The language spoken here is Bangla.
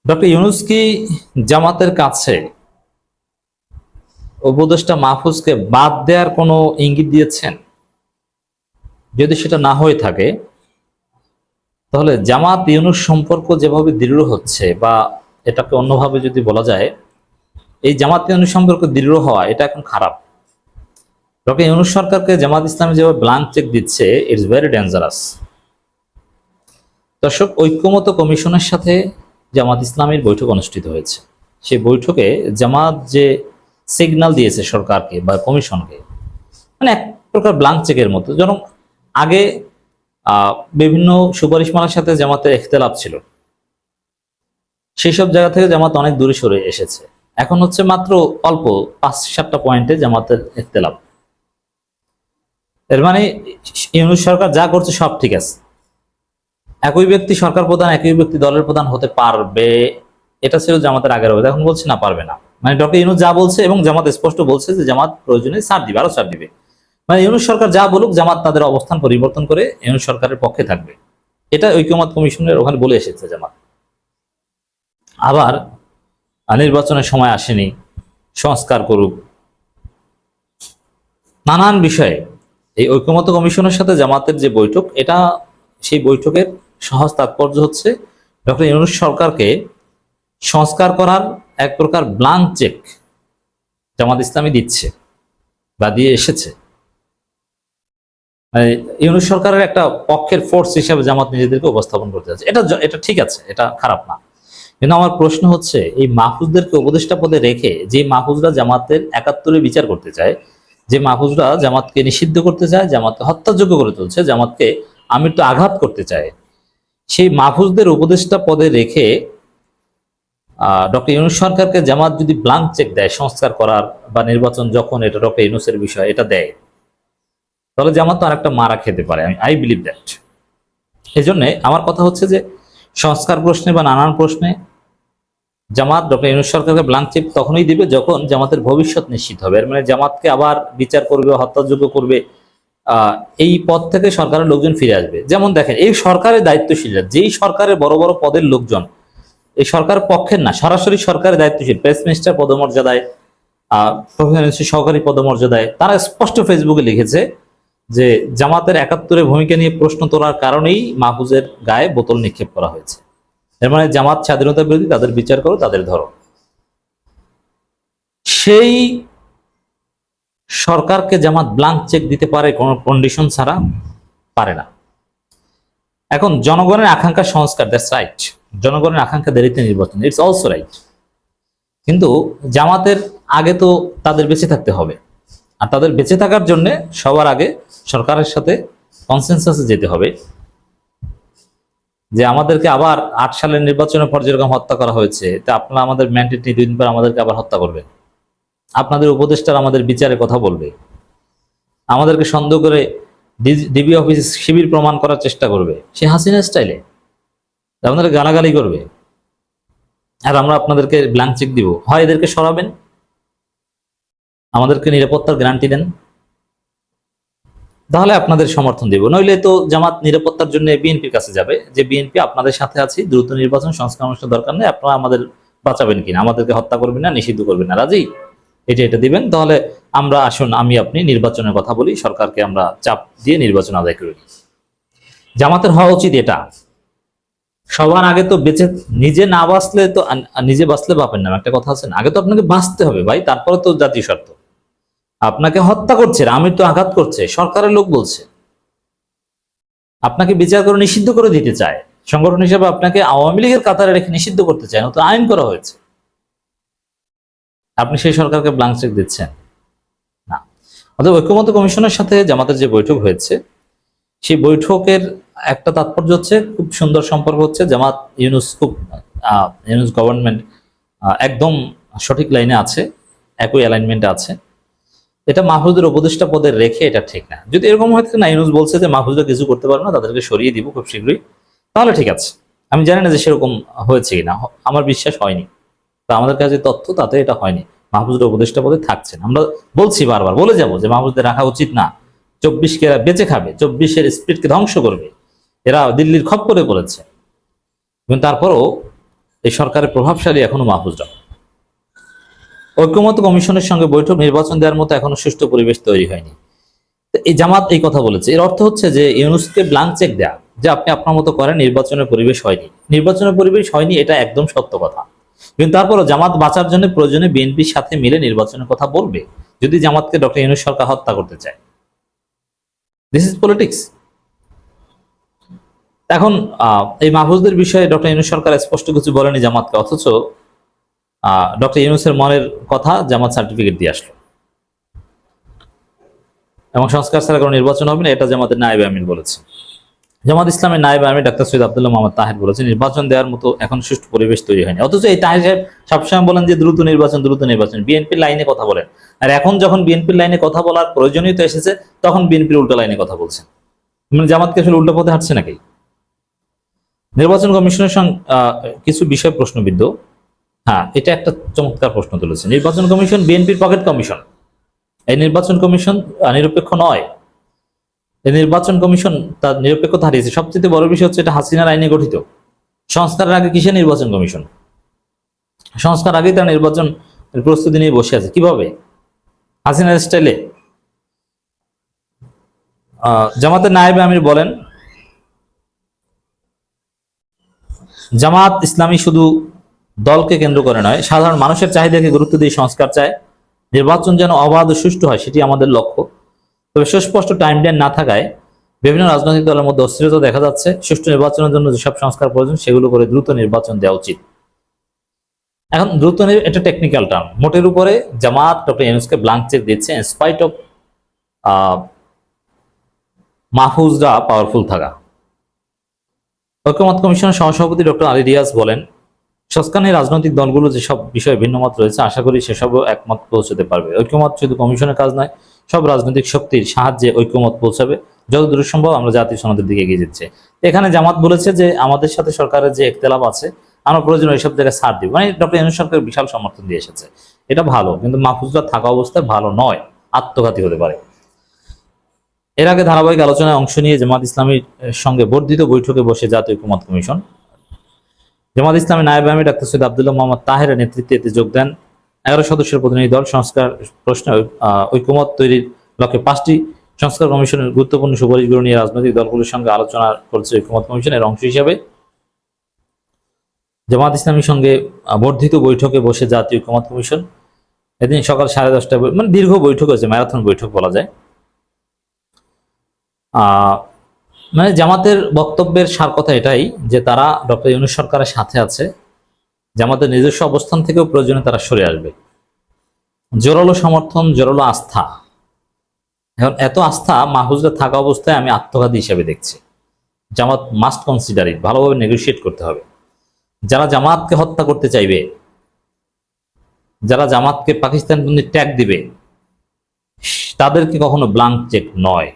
ডক্টর ইউনূস কি জামাতের কাছে উপদেষ্টা মাহফুজকে বাদ দেওয়ার কোনো ইঙ্গিত দিয়েছেন? যদি সেটা না হয়ে থাকে তাহলে জামাত ইউনূস সম্পর্ক যেভাবে দৃঢ় হচ্ছে, বা এটাকে অন্যভাবে যদি বলা যায়, এই জামাত ইউনূস সম্পর্ক দৃঢ় হওয়া এটা এখন খারাপ। ডক্টর ইউনূস সরকারকে জামাত ইসলামী যেভাবে ব্ল্যাঙ্ক চেক দিচ্ছে, ইটস ভেরি ডেঞ্জারাস। দর্শক, ঐক্যমত্য কমিশনের সাথে জামাত ইসলামীর বৈঠক অনুষ্ঠিত হয়েছে। সেই বৈঠকে জামাত যে সিগন্যাল দিয়েছে সরকারকে বা কমিশনকে, মানে এক প্রকার ব্ল্যাঙ্ক চেকের মতো। যেমন আগে বিভিন্ন সুপারিশমালার সাথে জামাতের ইখতিলাফ ছিল, সেই সব জায়গা থেকে জামাত অনেক দূরে সরে এসেছে। এখন হচ্ছে মাত্র অল্প 5-7টা পয়েন্টে জামাতের ইখতিলাফ। এর মানে ইউনূস সরকার যা করছে সব ঠিক আছে। একই ব্যক্তি সরকার প্রধান, একই ব্যক্তি দলের প্রধান হতে পারবে, এটা ছিল জামাতের আগের অবস্থা। এখন বলছে না, পারবে না। মানে ডক্টর ইউনূস যা বলছে, এবং জামাত স্পষ্ট বলছে যে জামাত প্রয়োজনে ছাড় দিবে, আরো ছাড় দিবে। মানে ইউনূস সরকার যা বলুক, জামাত তাদের অবস্থান পরিবর্তন করে ইউনূস সরকারের পক্ষে থাকবে। এটা ঐক্যমত কমিশনের ওখানে বলে এসেছে জামাত। আবার নির্বাচনের সময় আসেনি, সংস্কার করুক, নানান বিষয়ে এই ঐক্যমত্য কমিশনের সাথে জামাতের যে বৈঠক, এটা সেই বৈঠকের সহজ তাৎপর্য হচ্ছে ডক্টর ইউনূস সরকারকে সংস্কার করার এক প্রকার ব্ল্যাঙ্ক চেক জামাত ইসলামী দিচ্ছে বা দিয়ে এসেছে। ইউনূস সরকারের একটা পক্ষের ফোর্স হিসেবে জামাত নিজেদেরকে উপস্থাপন করতে যাচ্ছে। এটা ঠিক আছে, এটা খারাপ না। কিন্তু আমার প্রশ্ন হচ্ছে, এই মাহফুজদেরকে উপদেষ্টা পদে রেখে যে মাহফুজরা জামাতের 71-এ বিচার করতে চায়, যে মাহফুজরা জামাতকে নিষিদ্ধ করতে চায়, জামাতকে হত্যাযোগ্য করে তুলছে, জামাতকে আমৃত্যু আঘাত করতে চায়, সেই মাহফুজদের উপদেষ্টা পদে রেখে ডক্টর ইউনূস সরকারকে জামাত যদি ব্ল্যাঙ্ক চেক দেয় সংস্কার করার বা নির্বাচন যখন এটা ডক্টর ইউনূসের বিষয় এটা দেয়, তাহলে জামাত তো আরেকটা মারা খেতে পারে। I believe that. এই জন্যে আমার কথা হচ্ছে যে সংস্কার প্রশ্নে বা নানান প্রশ্নে জামাত ডক্টর ইউনূস সরকারকে ব্ল্যাঙ্ক চেক তখনই দিবে যখন জামাতের ভবিষ্যৎ নিশ্চিত হবে। এর মানে জামাতকে আবার বিচার করবে, হত্যাযোগ্য করবে, এই পদ থেকে সরকারের লোকজন ফিরে আসবে। যেমন দেখেন, এই সরকারের দায়িত্বশীলরা, যেই সরকারের বড় বড় পদের লোকজন এই সরকারের পক্ষের না, সরাসরি সরকারের দায়িত্বশীল, প্রেস মিনিস্টার পদমর্যাদায়, প্রফেসর সহকারী পদমর্যাদায়, তারা স্পষ্ট ফেসবুকে লিখেছে যে জামাতের 71-এ ভূমিকা নিয়ে প্রশ্ন তোলার কারণেই মাহফুজের গায়ে বোতল নিক্ষেপ করা হয়েছে। এর মানে জামাত স্বাধীনতা বিরোধী, তাদের বিচার করো, তাদের ধরো। সেই সরকারকে জামাত ব্ল্যাঙ্ক চেক দিতে পারে কোনো কন্ডিশন ছাড়া? পারে না। এখন জনগণের আকাঙ্ক্ষা সংস্কার, দ্যাটস রাইট। জনগণের আকাঙ্ক্ষা দেরিতে নির্বাচন, ইটস অলসো রাইট। কিন্তু জামাতের আগে তো তাদের বেঁচে থাকতে হবে, আর তাদের বেঁচে থাকার জন্য সবার আগে সরকারের সাথে কনসেনসাসে যেতে হবে যে আমাদেরকে আবার 8 সালের নির্বাচনের পর যেরকম হত্যা করা হয়েছে, তা আপনারা আমাদের ম্যান্ডেট নিয়ে 2 দিন পর আমাদেরকে আবার হত্যা করবেন। আপনাদের উপদেষ্টারা আমাদের বিচারে কথা বলবে, আমাদেরকে সন্দেহ করে ডিবি অফিসে শিবির প্রমাণ করার চেষ্টা করবে, সে হাসিনা স্টাইলে আপনাদের গালাগালি করবে, আর আমরা আপনাদেরকে ব্ল্যাঙ্ক চেক দিব। হয় এদেরকে সরাবেন, আমাদেরকে নিরাপত্তার গ্যারান্টি দেন, তাহলে আপনাদের সমর্থন দিব। নইলে তো জামাত নিরাপত্তার জন্য বিএনপির কাছে যাবে যে বিএনপি আপনাদের সাথে আছি, দ্রুত নির্বাচন, সংস্কার অনুষ্ঠান দরকার নেই, আপনারা আমাদের বাঁচাবেন কিনা, আমাদেরকে হত্যা করবেন না, নিষিদ্ধ করবেন না, রাজি? এটা দিবেন, তাহলে আমরা আসুন আমি আপনি নির্বাচনের কথা বলি, সরকারকে আমরা চাপ দিয়ে নির্বাচন আদায় করি। জামাতের হওয়া উচিত এটা। সবার আগে তো বেঁচে, নিজে না বাঁচলে তো, নিজে বাঁচলে বাপের নাম একটা কথা আছে না, আগে তো আপনাকে বাঁচতে হবে ভাই, তারপরে তো জাতীয় স্বার্থ। আপনাকে হত্যা করছে, আমি তো আঘাত করছে, সরকারের লোক বলছে, আপনাকে বিচার করে নিষিদ্ধ করে দিতে চায়, সংগঠন হিসেবে আপনাকে আওয়ামী লীগের কাতারে রেখে নিষিদ্ধ করতে চায়, নতুন আইন করা হয়েছে, আপনি সেই সরকারকে ব্ল্যাঙ্ক চেক দিচ্ছেন না। অর্থাৎ ঐক্যমত্য কমিশনের সাথে জামাতের যে বৈঠক হয়েছে, সেই বৈঠকের একটা তাৎপর্য হচ্ছে খুব সুন্দর সম্পর্ক হচ্ছে, জামাত ইউনূস ইউনূস গভর্নমেন্ট একদম সঠিক লাইনে আছে, একই অ্যালাইনমেন্টে আছে। এটা মাহফুজের উপদেষ্টা পদে রেখে এটা ঠিক না। যদি এরকম হয় না, ইউনূস বলছে যে মাহফুজরা কিছু করতে পারবে না, তাদেরকে সরিয়ে দিব খুব শীঘ্রই, তাহলে ঠিক আছে। আমি জানি না যে সেরকম হয়েছে কিনা, আমার বিশ্বাস হয়নি। তা আমাদের কাছে তথ্য, তাতে এটা হয়নি। মাহফুজরা উপদেষ্টা পদে থাকছেন। আমরা বলছি, বারবার বলে যাব যে মাহফুজদের রাখা উচিত না। 24কে এরা বেঁচে খাবে, 24-এর স্পিরিটকে ধ্বংস করবে, এরা দিল্লির খপ্পরে পড়েছে। কিন্তু তারপরও এই সরকারের প্রভাবশালী এখনো মাহফুজরা। ঐক্যমত্য কমিশনের সঙ্গে বৈঠক, নির্বাচন দেওয়ার মতো এখনো সুষ্ঠু পরিবেশ তৈরি হয়নি। এই জামাত এই কথা বলেছে। এর অর্থ হচ্ছে যে ইউনূসকে ব্ল্যাঙ্ক চেক দেয়া, যে আপনি আপনার মতো করেন, নির্বাচনের পরিবেশ হয়নি। নির্বাচনের পরিবেশ হয়নি, এটা একদম সত্য কথা। কিন্তু তারপরও জামাত বাঁচার জন্য প্রয়োজনে বিএনপির সাথে মিলে নির্বাচনের কথা বলবে, যদি জামাতকে ডক্টর ইউনূস সরকার হত্যা করতে চায়। This is politics. এখন এই মাহফুজদের বিষয়ে ডক্টর ইউনূস সরকার স্পষ্ট কিছু বলেনি জামাতকে, অথচ ডক্টর ইউনূসের মনের কথা জামাত সার্টিফিকেট দিয়ে আসলো এবং সংস্কার ছাড়া কোনো নির্বাচন হবে না, এটা জামাতের নায়েব আমির বলেছে। জামাত ইসলামের নায়েব আমির ডাক্তার সৈয়দ আব্দুল্লাহ মোহাম্মদ তাহের বলেছে নির্বাচন দেওয়ার মতো এখন সুষ্ঠু পরিবেশ তৈরি হয়নি। অথচ এই তাহের সাহেব সবসময় বলেন যে দ্রুত নির্বাচন, দ্রুত নির্বাচন, বিএনপির লাইনে কথা বলেন। আর এখন যখন বিএনপির লাইনে কথা বলার প্রয়োজনীয়তা এসেছে, তখন বিএনপির উল্টো লাইনে কথা বলছেন। মানে জামাতকে আসলে উল্টো পথে হাঁটছে নাকি? নির্বাচন কমিশনের সঙ্গে কিছু বিষয় প্রশ্নবিদ্ধ। হ্যাঁ, এটা একটা চমৎকার প্রশ্ন তুলেছে। নির্বাচন কমিশন বিএনপির পকেট কমিশন। এই নির্বাচন কমিশন নিরপেক্ষ নয়। এই নির্বাচন কমিশন তার নিরপেক্ষতা হারিয়েছে। সবচেয়ে বড় বিষয় হচ্ছে এটা হাসিনার আইনে গঠিত। সংস্কারের আগে কিসের নির্বাচন কমিশন? সংস্কার আগেই তার নির্বাচন প্রস্তুতি নিয়ে বসে আছে। কিভাবে? হাসিনার স্টাইলে। জামাতের নায়েব আমির বলেন জামাত ইসলামী শুধু দলকে কেন্দ্র করে নয়, সাধারণ মানুষের চাহিদাকে গুরুত্ব দিয়ে সংস্কার চায়। নির্বাচন যেন অবাধ ও সুষ্ঠু হয়, সেটি আমাদের লক্ষ্য। তবে সুস্পষ্ট টাইমলাইন না থাকায় বিভিন্ন রাজনৈতিক দলের মধ্যে অস্থিরতা দেখা যাচ্ছে। সুষ্ঠু নির্বাচনের জন্য যেসব সংস্কার প্রয়োজন সেগুলো করে দ্রুত নির্বাচন দেওয়া উচিত। এখন দ্রুত, এটা টেকনিক্যাল টার্ম। মোটের উপরে জামাত ডক্টর ইউনূসকে ব্ল্যাঙ্ক চেক দিচ্ছে, ইনস্পাইট অফ মাহফুজরা পাওয়ারফুল থাকা। ঐক্যমত্য কমিশনের সহসভাপতি ডক্টর আলী রিয়াজ বলেন সংস্কার নিয়ে রাজনৈতিক দলগুলো যেসব বিষয়ে ভিন্নমত রয়েছে, আশা করি সেসবও একমত পৌঁছতে পারবে। ঐক্যমত শুধু কমিশনের কাজ নয়, সব রাজনৈতিক শক্তির সাহায্যে ঐক্যমত পৌঁছাবে। যত দূর সম্ভব আমরা জাতীয় সনদের দিকে এগিয়ে যাচ্ছে। এখানে জামাত বলেছে যে আমাদের সাথে সরকারের যে একতলাপ আছে, আমরা প্রয়োজন এইসব জায়গায় ছাড় দিব। মানে ডক্টর ইউনূস সরকার বিশাল সমর্থন দিয়ে এসেছে, এটা ভালো। কিন্তু মাহফুজরা থাকা অবস্থায় ভালো নয়, আত্মঘাতী হতে পারে। এর আগে ধারাবাহিক আলোচনায় অংশ নিয়ে জামাত ইসলামীর সঙ্গে বর্ধিত বৈঠকে বসে জাতীয় ঐক্যমত কমিশন। জামাত ইসলামের নায়েব আমির ডাক্তার সৈয়দ আব্দুল্লাহ মোহাম্মদ তাহেরের নেতৃত্বে এতে যোগ দেন 11 সদস্যের প্রতিনিধি দল। সংস্কার প্রশ্নে ঐক্যমত তৈরির লক্ষ্যে 5টি সংস্কার কমিশনের গুরুত্বপূর্ণ সুপারিশগুলো নিয়ে রাজনৈতিক দলগুলোর সঙ্গে আলোচনা করছে ঐক্যমত কমিশনের অংশ হিসেবে জামাত ইসলামীর সঙ্গে বর্ধিত বৈঠকে বসে জাতীয় ঐক্যমত কমিশন। এদিন সকাল 10:30টায়, মানে দীর্ঘ বৈঠক হয়েছে, ম্যারাথন বৈঠক বলা যায়। মানে জামাতের বক্তব্যের সার কথা এটাই যে তারা ডক্টর ইউনূস সরকারের সাথে আছে, জামাতের নিজস্ব অবস্থান থেকেও প্রয়োজনে তারা সরে আসবে। জোরালো সমর্থন, জোরালো আস্থা। এখন এত আস্থা মাহফুজরা থাকা অবস্থায় আমি আত্মঘাতী হিসেবে দেখছি। জামাত মাস্ট কনসিডার ইট, ভালোভাবে নেগোশিয়েট করতে হবে। যারা জামাতকে হত্যা করতে চাইবে, যারা জামাতকে পাকিস্তান বন্দী ট্যাগ দিবে, তাদেরকে কখনো ব্ল্যাঙ্ক চেক নয়।